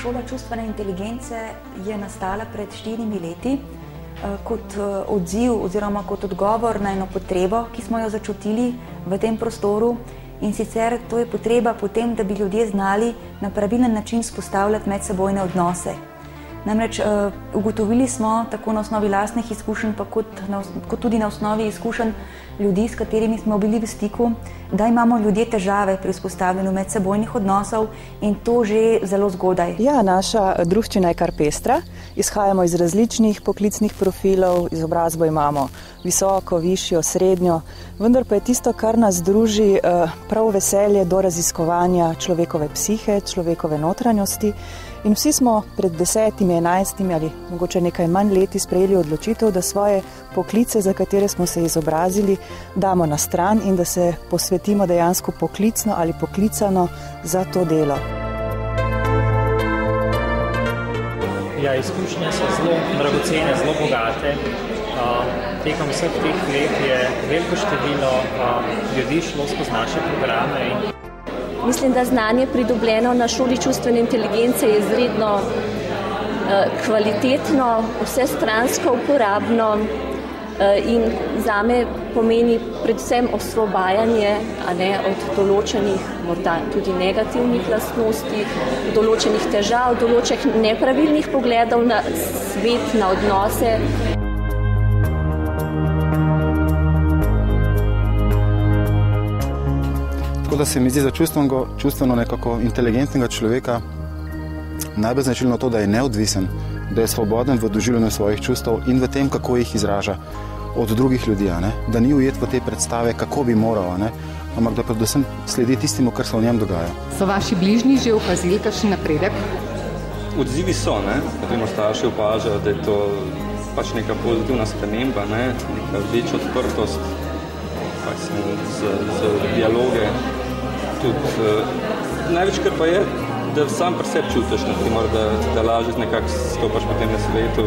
Šola čustvene inteligence je nastala pred 4 leti kot odziv oziroma kot odgovor na eno potrebo, ki smo jo začutili v tem prostoru. In sicer to je potreba potem, da bi ljudje znali na pravilen način vzpostavljati medsebojne odnose. Namreč ugotovili smo tako na osnovi lastnih izkušenj, pa kot tudi na osnovi izkušenj ljudi, s katerimi smo bili v stiku, da imamo ljudje težave pri vzpostavljanju medsebojnih odnosov in to že zelo zgodaj. Ja, naša druščina je kar pestra. Izhajamo iz različnih poklicnih profilov, izobrazbo imamo visoko, višjo, srednjo, vendar pa je tisto, kar nas druži, prav veselje do raziskovanja človekove psihe, človekove notranjosti. In vsi smo pred 10, 11 ali mogoče nekaj manj leti sprejeli odločitev, da svoje poklice, za katere smo se izobrazili, damo na stran in da se posvetimo dejansko poklicno ali poklicano za to delo. Ja, izkušnje so zelo dragocene, zelo bogate. Tekom vseh teh let je veliko število ljudi šlo skozi naše programe. Mislim, da znanje pridobljeno na šoli čustvene inteligence je izredno kvalitetno, vsestransko uporabno in zame pomeni predvsem osvobajanje od določenih, morda tudi negativnih lastnosti, določenih težav, določenih nepravilnih pogledov na svet, na odnose. Tako da se mi zdi za čustveno nekako inteligentnega človeka najbolj značilno to, da je neodvisen, da je svoboden v doživljanju svojih čustev in v tem, kako jih izraža od drugih ljudi, da ni ujet v te predstave, kako bi moral, ampak da predvsem sledi tistemu, kar se v njem dogaja. So vaši bližnji že opazili kakšen napredek? Odzivi so, potem starši opažajo, da je to pač neka pozitivna sprememba, neka večja odprtost za dialoge. Največ, kar pa je, da sam pri sebi čutiš, da lažje nekako stopaš po tem svetu.